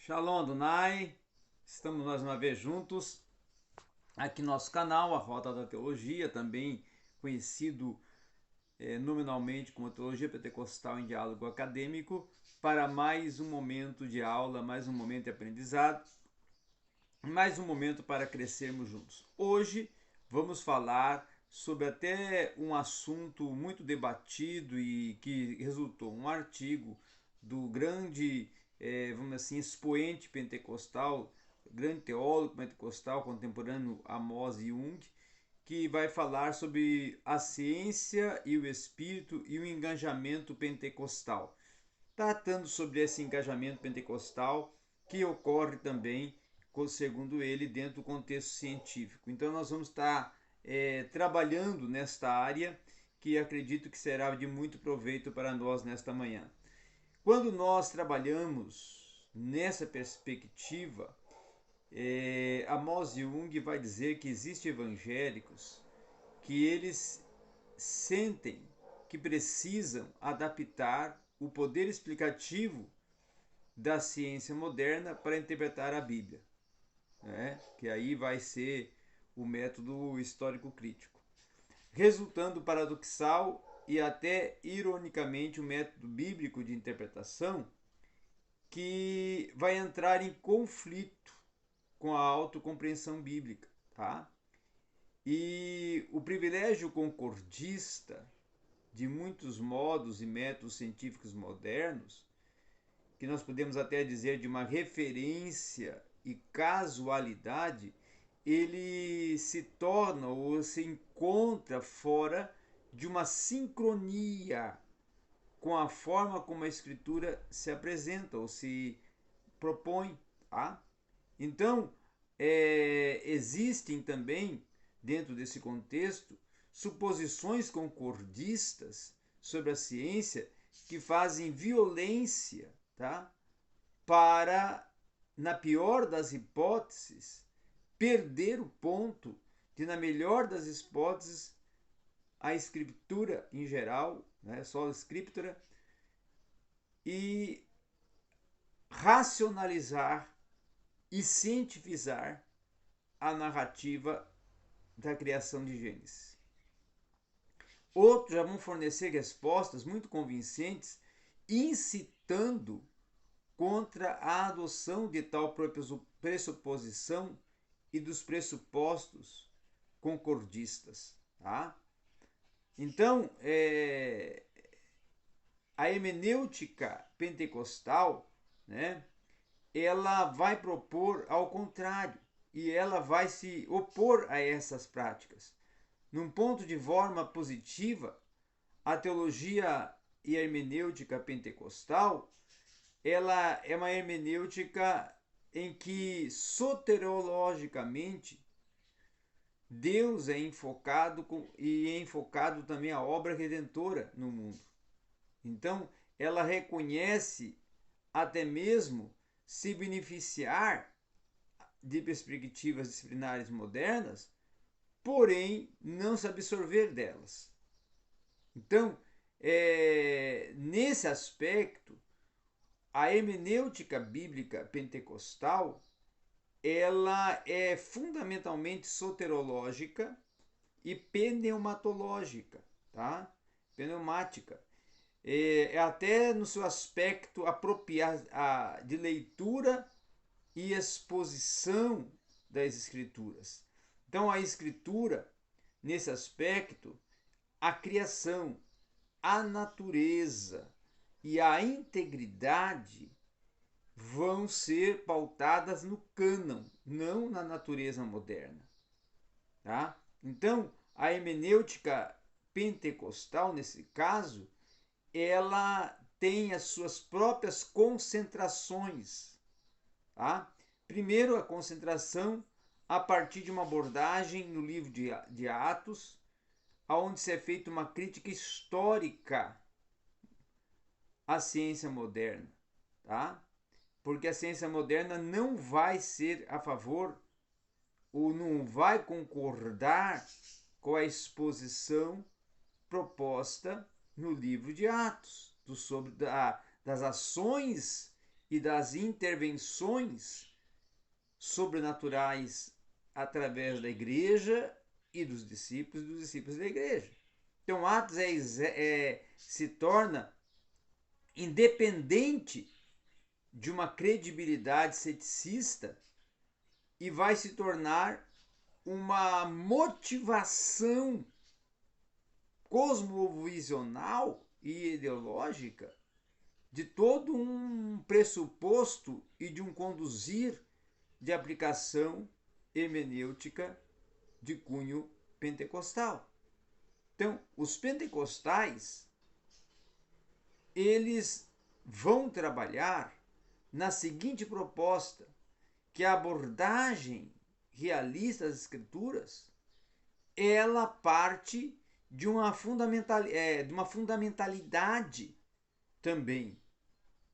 Shalom Adonai, estamos mais uma vez juntos aqui no nosso canal, a Rota da Teologia, também conhecido nominalmente como Teologia Pentecostal em Diálogo Acadêmico, para mais um momento de aula, mais um momento de aprendizado, mais um momento para crescermos juntos. Hoje vamos falar sobre até um assunto muito debatido e que resultou um artigo do grande, vamos assim, expoente pentecostal, grande teólogo pentecostal contemporâneo Amos Jung, que vai falar sobre a ciência e o espírito e o engajamento pentecostal, tratando sobre esse engajamento pentecostal que ocorre também, segundo ele, dentro do contexto científico. Então nós vamos estar trabalhando nesta área que acredito que será de muito proveito para nós nesta manhã. Quando nós trabalhamos nessa perspectiva, Amos Jung vai dizer que existem evangélicos que eles sentem que precisam adaptar o poder explicativo da ciência moderna para interpretar a Bíblia, né? Que aí vai ser o método histórico crítico, resultando paradoxal e até ironicamente o método bíblico de interpretação que vai entrar em conflito com a autocompreensão bíblica, tá? E o privilégio concordista de muitos modos e métodos científicos modernos, que nós podemos até dizer de uma referência e casualidade, ele se torna ou se encontra fora de uma sincronia com a forma como a escritura se apresenta ou se propõe. Tá? Então, existem também, dentro desse contexto, suposições concordistas sobre a ciência que fazem violência, tá? Para, na pior das hipóteses, perder o ponto de, na melhor das hipóteses, a escritura em geral, né, só a escritura, e racionalizar e cientificar a narrativa da criação de Gênesis. Outros já vão fornecer respostas muito convincentes, incitando contra a adoção de tal pressuposição e dos pressupostos concordistas. Tá? Então, a hermenêutica pentecostal, né, ela vai propor ao contrário e ela vai se opor a essas práticas. Num ponto de forma positiva, a teologia e a hermenêutica pentecostal, ela é uma hermenêutica em que soteriologicamente Deus é enfocado e é enfocado também a obra redentora no mundo. Então, ela reconhece até mesmo se beneficiar de perspectivas disciplinares modernas, porém não se absorver delas. Então, nesse aspecto, a hermenêutica bíblica pentecostal ela é fundamentalmente soterológica e pneumatológica, tá? Pneumática. Até no seu aspecto apropriado de leitura e exposição das escrituras. Então a escritura, nesse aspecto, a criação, a natureza e a integridade vão ser pautadas no cânon, não na natureza moderna. Tá? Então, a hermenêutica pentecostal, nesse caso, ela tem as suas próprias concentrações. Tá? Primeiro, a concentração a partir de uma abordagem no livro de Atos, onde se é feita uma crítica histórica à ciência moderna. Tá? Porque a ciência moderna não vai ser a favor ou não vai concordar com a exposição proposta no livro de Atos, das ações e das intervenções sobrenaturais através da igreja e dos discípulos da igreja. Então, Atos se torna independente de uma credibilidade ceticista e vai se tornar uma motivação cosmovisional e ideológica de todo um pressuposto e de um conduzir de aplicação hermenêutica de cunho pentecostal. Então, os pentecostais, eles vão trabalhar na seguinte proposta, que a abordagem realista das escrituras, ela parte de uma fundamentalidade também,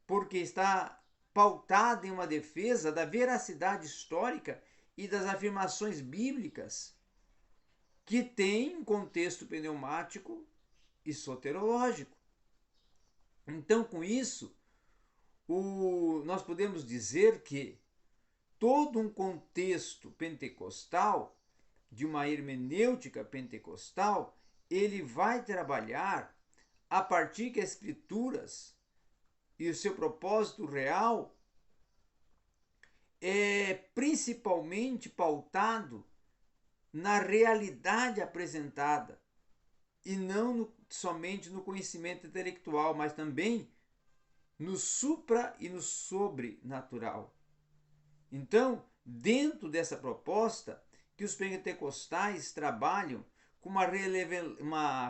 porque está pautada em uma defesa da veracidade histórica e das afirmações bíblicas que tem um contexto pneumático e soterológico. Então, com isso, nós podemos dizer que todo um contexto pentecostal, de uma hermenêutica pentecostal, ele vai trabalhar a partir que as escrituras e o seu propósito real é principalmente pautado na realidade apresentada e não somente no conhecimento intelectual, mas também no supra e no sobrenatural. Então, dentro dessa proposta, que os pentecostais trabalham com uma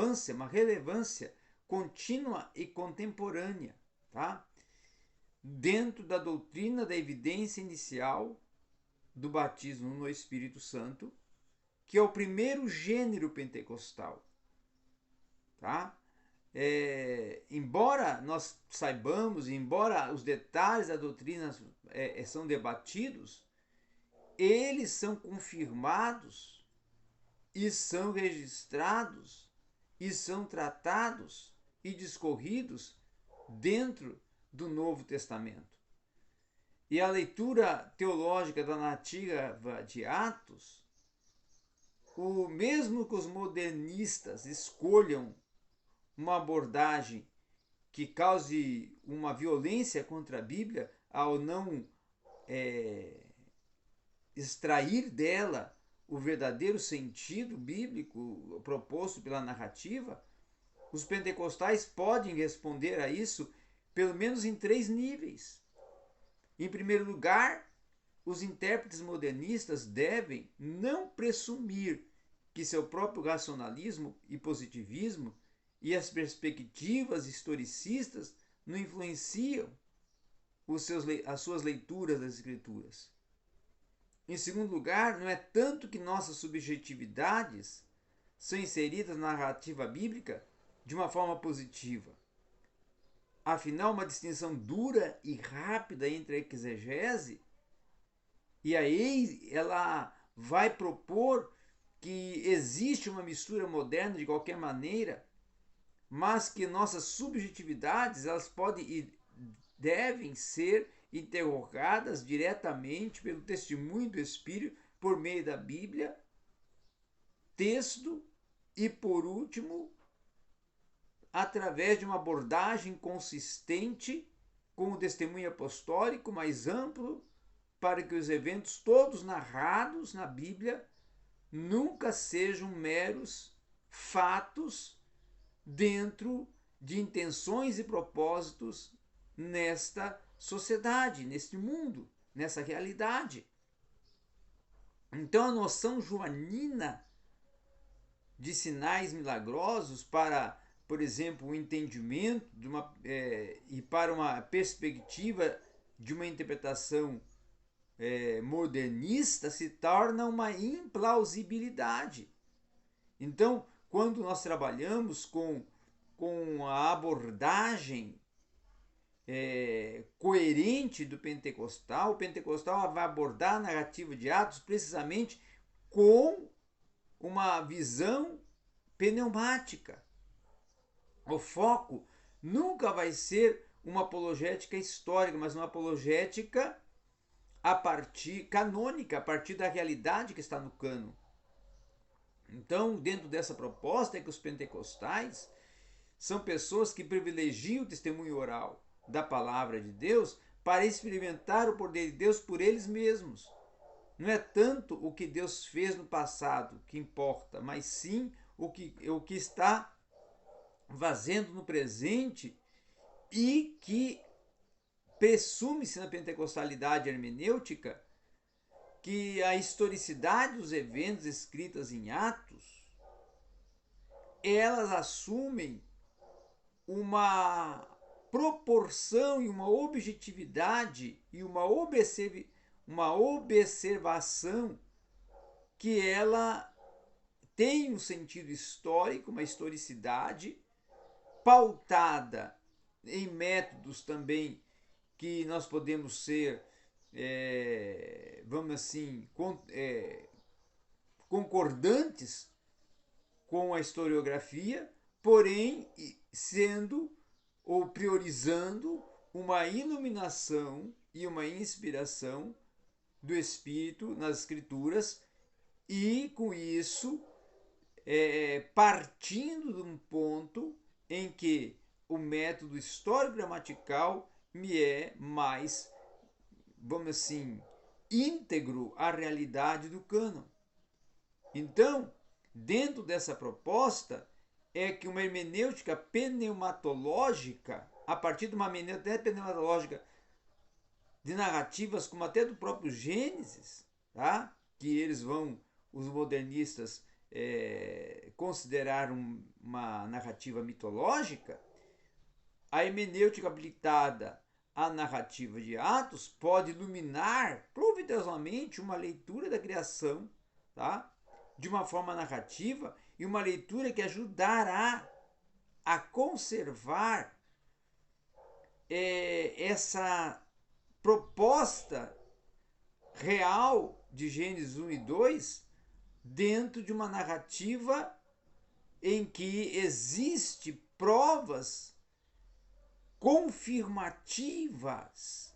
relevância contínua e contemporânea, tá? Dentro da doutrina da evidência inicial do batismo no Espírito Santo, que é o primeiro gênero pentecostal, tá? Embora nós saibamos, embora os detalhes da doutrina são debatidos, eles são confirmados e são registrados e são tratados e discorridos dentro do Novo Testamento. E a leitura teológica da narrativa de Atos, mesmo que os modernistas escolham uma abordagem que cause uma violência contra a Bíblia ao não extrair dela o verdadeiro sentido bíblico proposto pela narrativa, os pentecostais podem responder a isso pelo menos em 3 níveis. Em primeiro lugar, os intérpretes modernistas devem não presumir que seu próprio racionalismo e positivismo e as perspectivas historicistas não influenciam as suas leituras das Escrituras. Em segundo lugar, não é tanto que nossas subjetividades são inseridas na narrativa bíblica de uma forma positiva. Afinal, uma distinção dura e rápida entre a exegese e aí ela vai propor que existe uma mistura moderna de qualquer maneira, mas que nossas subjetividades elas podem e devem ser interrogadas diretamente pelo testemunho do Espírito por meio da Bíblia, texto e, por último, através de uma abordagem consistente com o testemunho apostólico mais amplo, para que os eventos todos narrados na Bíblia nunca sejam meros fatos dentro de intenções e propósitos nesta sociedade, neste mundo, nessa realidade. Então a noção joanina de sinais milagrosos para, por exemplo, o entendimento e para uma perspectiva de uma interpretação modernista se torna uma implausibilidade. Então, quando nós trabalhamos com a abordagem coerente do pentecostal, o pentecostal vai abordar a narrativa de Atos precisamente com uma visão pneumática. O foco nunca vai ser uma apologética histórica, mas uma apologética canônica, a partir da realidade que está no cânon. Então, dentro dessa proposta é que os pentecostais são pessoas que privilegiam o testemunho oral da palavra de Deus para experimentar o poder de Deus por eles mesmos. Não é tanto o que Deus fez no passado que importa, mas sim o que está fazendo no presente, e que presume-se na pentecostalidade hermenêutica que a historicidade dos eventos escritos em Atos, elas assumem uma proporção e uma objetividade e uma observação que ela tem um sentido histórico, uma historicidade pautada em métodos também que nós podemos ser, vamos assim, concordantes com a historiografia, porém sendo ou priorizando uma iluminação e uma inspiração do Espírito nas Escrituras, e com isso partindo de um ponto em que o método histórico-gramatical me é mais, vamos assim, íntegro à realidade do cânon. Então, dentro dessa proposta, é que uma hermenêutica pneumatológica, a partir de uma hermenêutica pneumatológica de narrativas como até do próprio Gênesis, tá? Que eles vão, os modernistas, considerar uma narrativa mitológica, a hermenêutica aplicada à narrativa de Atos pode iluminar providentialmente uma leitura da criação, tá? De uma forma narrativa, e uma leitura que ajudará a conservar essa proposta real de Gênesis 1 e 2 dentro de uma narrativa em que existe provas confirmativas,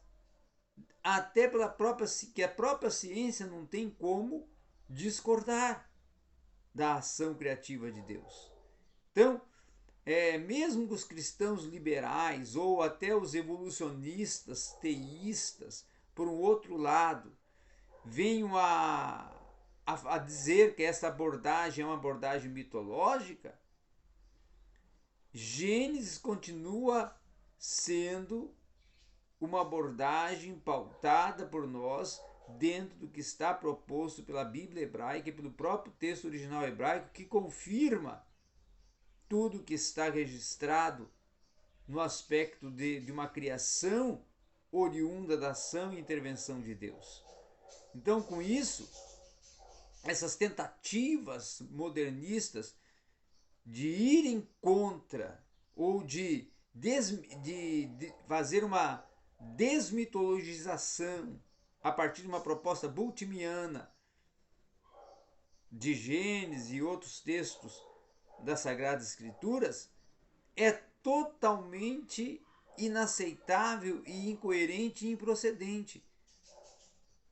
até pela própria, que a própria ciência não tem como discordar da ação criativa de Deus. Então, mesmo que os cristãos liberais ou até os evolucionistas teístas, por um outro lado, venham a dizer que essa abordagem é uma abordagem mitológica, Gênesis continua sendo uma abordagem pautada por nós dentro do que está proposto pela Bíblia hebraica e pelo próprio texto original hebraico, que confirma tudo que está registrado no aspecto de uma criação oriunda da ação e intervenção de Deus. Então, com isso, essas tentativas modernistas de irem contra ou de fazer uma desmitologização a partir de uma proposta bultimiana de Gênesis e outros textos das Sagradas Escrituras, é totalmente inaceitável e incoerente e improcedente.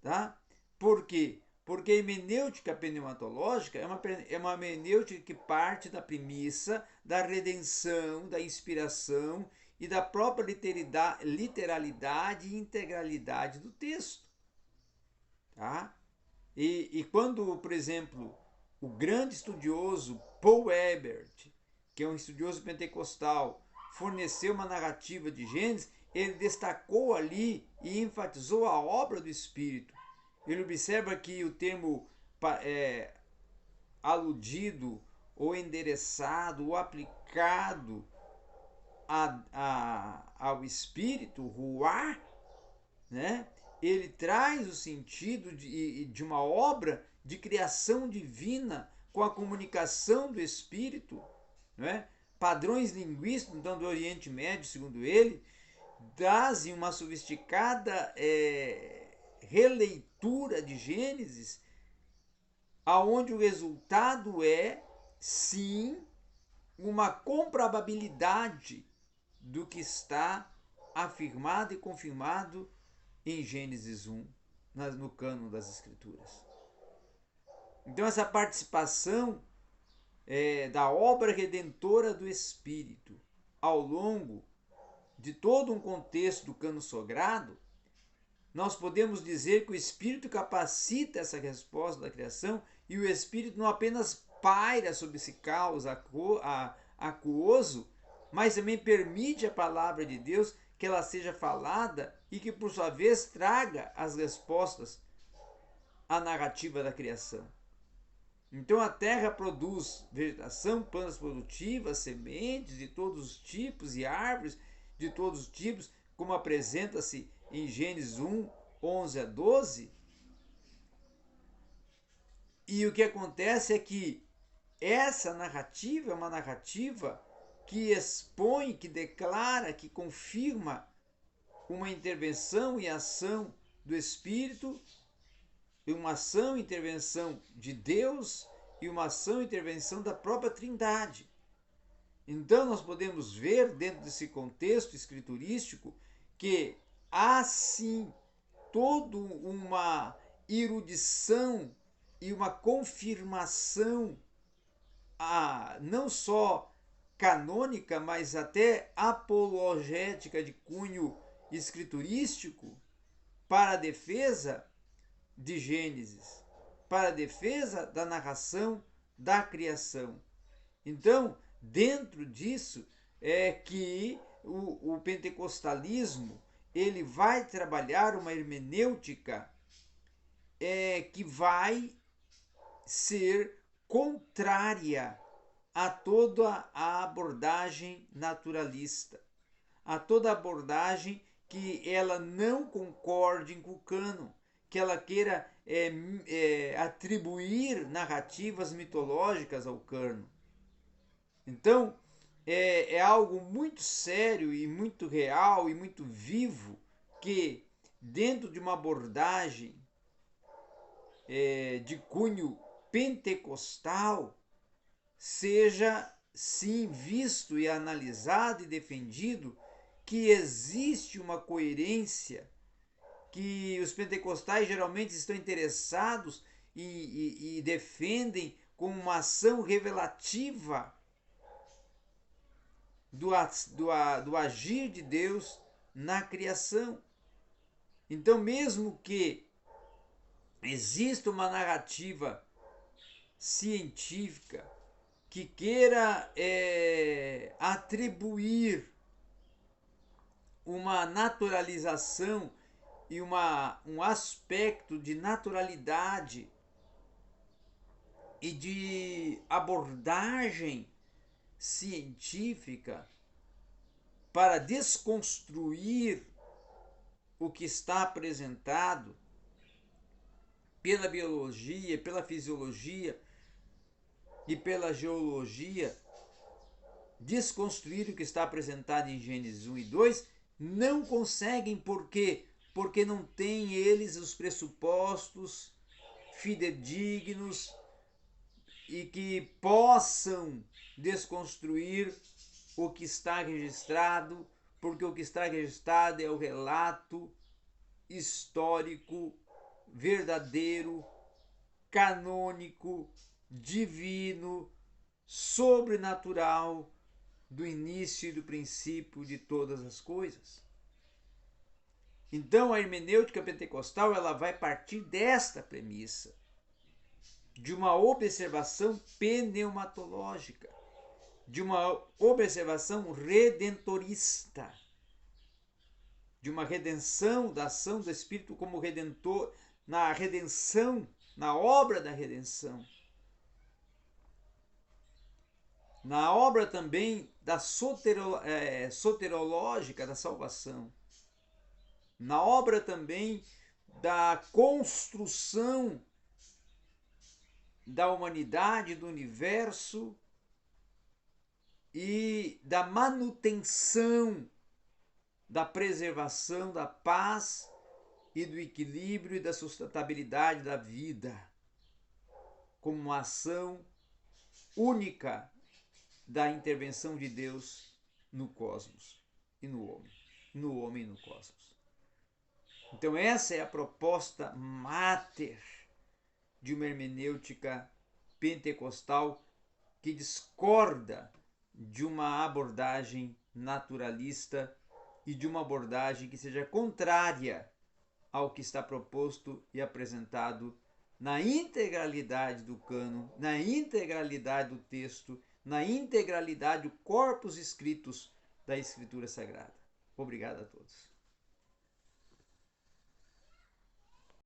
Tá? Por quê? Porque a hermenêutica pneumatológica é uma hermenêutica que parte da premissa da redenção, da inspiração e da própria literalidade e integralidade do texto. Tá? E quando, por exemplo, o grande estudioso Paul Ebert, que é um estudioso pentecostal, forneceu uma narrativa de Gênesis, ele destacou ali e enfatizou a obra do Espírito. Ele observa que o termo aludido, ou endereçado, ou aplicado ao Espírito, ruá, né? Ele traz o sentido de uma obra de criação divina com a comunicação do Espírito, né? Padrões linguísticos, então, do Oriente Médio, segundo ele, trazem uma sofisticada releitura de Gênesis, aonde o resultado é, sim, uma comprobabilidade do que está afirmado e confirmado em Gênesis 1, no cânon das Escrituras. Então essa participação da obra redentora do Espírito ao longo de todo um contexto do cânon sagrado, nós podemos dizer que o Espírito capacita essa resposta da criação e o Espírito não apenas paira sobre esse caos aquoso, mas também permite a palavra de Deus que ela seja falada e que, por sua vez, traga as respostas à narrativa da criação. Então a terra produz vegetação, plantas produtivas, sementes de todos os tipos e árvores de todos os tipos, como apresenta-se em Gênesis 1, 11 a 12. E o que acontece é que essa narrativa é uma narrativa que expõe, que declara, que confirma uma intervenção e ação do Espírito, uma ação e intervenção de Deus e uma ação e intervenção da própria Trindade. Então nós podemos ver dentro desse contexto escriturístico que há sim toda uma erudição e uma confirmação não só canônica, mas até apologética de cunho escriturístico para a defesa de Gênesis, para a defesa da narração da criação. Então, dentro disso é que o pentecostalismo ele vai trabalhar uma hermenêutica que vai ser contrária a toda a abordagem naturalista, a toda abordagem que ela não concorde com o cânon, que ela queira atribuir narrativas mitológicas ao cânon. Então, é algo muito sério e muito real e muito vivo que, dentro de uma abordagem de cunho pentecostal, seja sim visto e analisado e defendido que existe uma coerência, que os pentecostais geralmente estão interessados e defendem como uma ação revelativa do agir de Deus na criação. Então, mesmo que exista uma narrativa científica que queira atribuir uma naturalização e um aspecto de naturalidade e de abordagem científica para desconstruir o que está apresentado pela biologia, pela fisiologia e pela geologia, desconstruir o que está apresentado em Gênesis 1 e 2, não conseguem. Por quê? Porque não têm eles os pressupostos fidedignos e que possam desconstruir o que está registrado, porque o que está registrado é o relato histórico, verdadeiro, canônico, divino, sobrenatural do início e do princípio de todas as coisas. Então a hermenêutica pentecostal ela vai partir desta premissa, de uma observação pneumatológica, de uma observação redentorista, de uma redenção da ação do Espírito como redentor, na redenção, na obra da redenção, na obra também da soterológica da salvação, na obra também da construção da humanidade, do universo e da manutenção, da preservação, da paz e do equilíbrio e da sustentabilidade da vida, como uma ação única da intervenção de Deus no cosmos e no homem. no homem e no cosmos. Então essa é a proposta máter de uma hermenêutica pentecostal que discorda de uma abordagem naturalista e de uma abordagem que seja contrária ao que está proposto e apresentado na integralidade do cânon, na integralidade do texto, na integralidade do corpus escritos da Escritura Sagrada. Obrigado a todos.